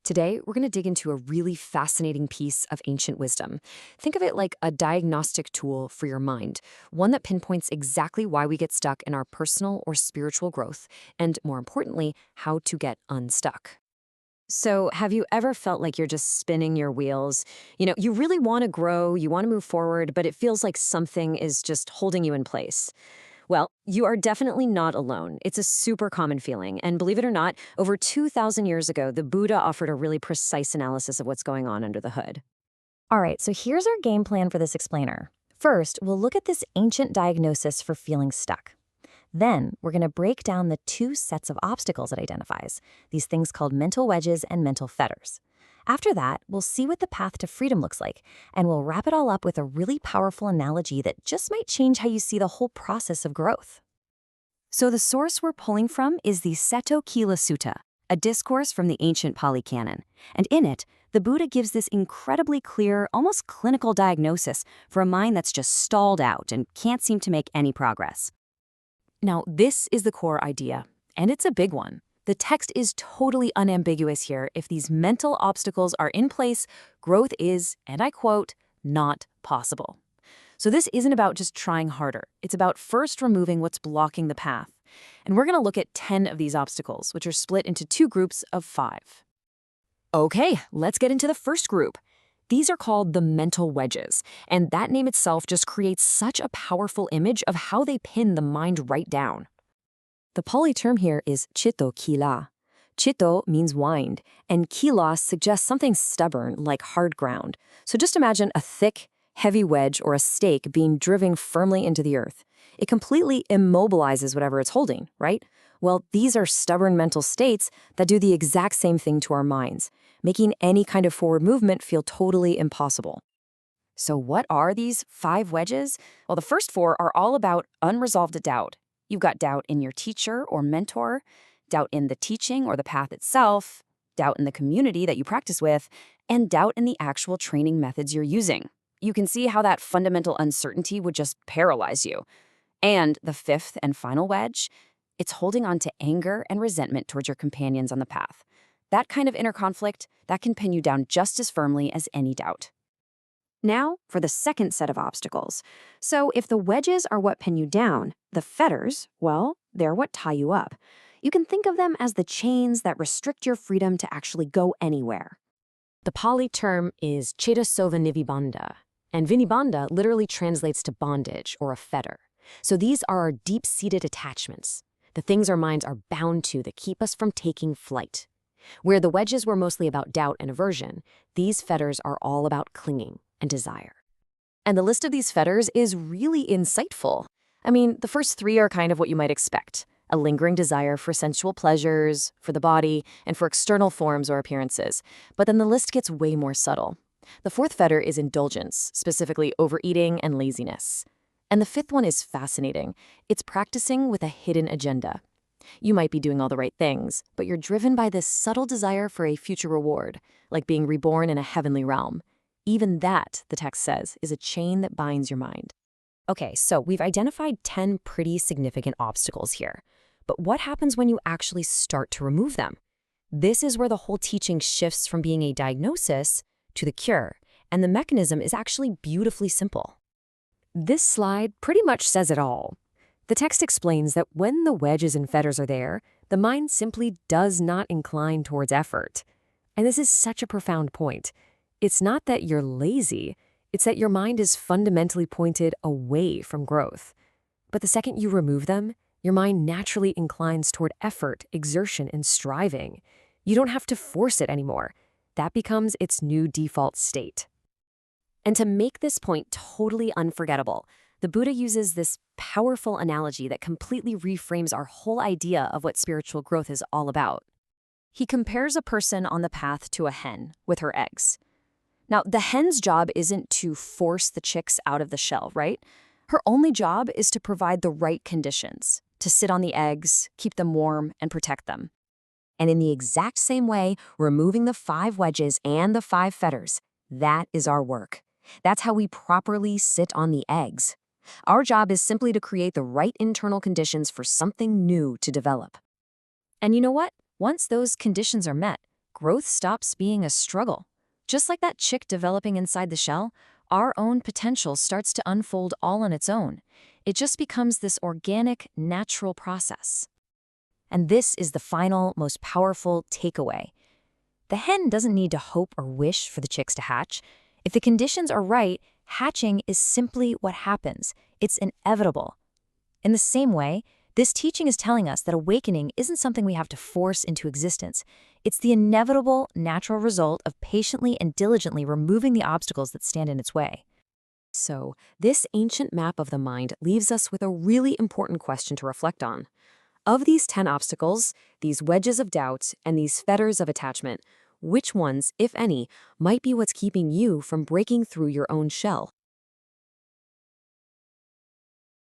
Today, we're going to dig into a really fascinating piece of ancient wisdom. Think of it like a diagnostic tool for your mind, one that pinpoints exactly why we get stuck in our personal or spiritual growth, and more importantly, how to get unstuck. So, have you ever felt like you're just spinning your wheels? You really want to grow, you want to move forward, but it feels like something is just holding you in place. Well, you are definitely not alone. It's a super common feeling. And believe it or not, over 2,000 years ago, the Buddha offered a really precise analysis of what's going on under the hood. All right, so here's our game plan for this explainer. First, we'll look at this ancient diagnosis for feeling stuck. Then, we're going to break down the two sets of obstacles it identifies, these things called mental wedges and mental fetters. After that, we'll see what the path to freedom looks like, and we'll wrap it all up with a really powerful analogy that just might change how you see the whole process of growth. So the source we're pulling from is the Cetokhila Sutta, a discourse from the ancient Pali Canon. And in it, the Buddha gives this incredibly clear, almost clinical diagnosis for a mind that's just stalled out and can't seem to make any progress. Now, this is the core idea, and it's a big one. The text is totally unambiguous here. If these mental obstacles are in place, growth is, and I quote, not possible. So this isn't about just trying harder. It's about first removing what's blocking the path. And we're going to look at 10 of these obstacles, which are split into two groups of 5. Okay, let's get into the first group. These are called the mental wedges, and that name itself just creates such a powerful image of how they pin the mind right down. The Pali term here is Cetokhila. Chito means wind, and khila suggests something stubborn, like hard ground. So just imagine a thick, heavy wedge or a stake being driven firmly into the earth. It completely immobilizes whatever it's holding, right? Well, these are stubborn mental states that do the exact same thing to our minds, making any kind of forward movement feel totally impossible. So what are these 5 wedges? Well, the first 4 are all about unresolved doubt. You've got doubt in your teacher or mentor, doubt in the teaching or the path itself, doubt in the community that you practice with, and doubt in the actual training methods you're using. You can see how that fundamental uncertainty would just paralyze you. And the 5th and final wedge, it's holding on to anger and resentment towards your companions on the path. That kind of inner conflict, that can pin you down just as firmly as any doubt. Now, for the second set of obstacles. So if the wedges are what pin you down, the fetters, well, they're what tie you up. You can think of them as the chains that restrict your freedom to actually go anywhere. The Pali term is Cetasova Nivibanda, and Vinibanda literally translates to bondage or a fetter. So these are our deep-seated attachments, the things our minds are bound to that keep us from taking flight. Where the wedges were mostly about doubt and aversion, these fetters are all about clinging and desire. And the list of these fetters is really insightful. I mean, the first 3 are kind of what you might expect. A lingering desire for sensual pleasures, for the body, and for external forms or appearances. But then the list gets way more subtle. The 4th fetter is indulgence, specifically overeating and laziness. And the 5th one is fascinating. It's practicing with a hidden agenda. You might be doing all the right things, but you're driven by this subtle desire for a future reward, like being reborn in a heavenly realm. Even that, the text says, is a chain that binds your mind. Okay, so we've identified 10 pretty significant obstacles here. But what happens when you actually start to remove them? This is where the whole teaching shifts from being a diagnosis to the cure, and the mechanism is actually beautifully simple. This slide pretty much says it all. The text explains that when the wedges and fetters are there, the mind simply does not incline towards effort. And this is such a profound point. It's not that you're lazy, it's that your mind is fundamentally pointed away from growth. But the second you remove them, your mind naturally inclines toward effort, exertion, and striving. You don't have to force it anymore. That becomes its new default state. And to make this point totally unforgettable, the Buddha uses this powerful analogy that completely reframes our whole idea of what spiritual growth is all about. He compares a person on the path to a hen with her eggs. Now, the hen's job isn't to force the chicks out of the shell, right? Her only job is to provide the right conditions, to sit on the eggs, keep them warm, and protect them. And in the exact same way, removing the 5 wedges and the 5 fetters, that is our work. That's how we properly sit on the eggs. Our job is simply to create the right internal conditions for something new to develop. And you know what? Once those conditions are met, growth stops being a struggle. Just like that chick developing inside the shell, our own potential starts to unfold all on its own. It just becomes this organic, natural process. And this is the final, most powerful takeaway. The hen doesn't need to hope or wish for the chicks to hatch. If the conditions are right, hatching is simply what happens. It's inevitable. In the same way, this teaching is telling us that awakening isn't something we have to force into existence. It's the inevitable, natural result of patiently and diligently removing the obstacles that stand in its way. So, this ancient map of the mind leaves us with a really important question to reflect on. Of these 10 obstacles, these wedges of doubt, and these fetters of attachment, which ones, if any, might be what's keeping you from breaking through your own shell?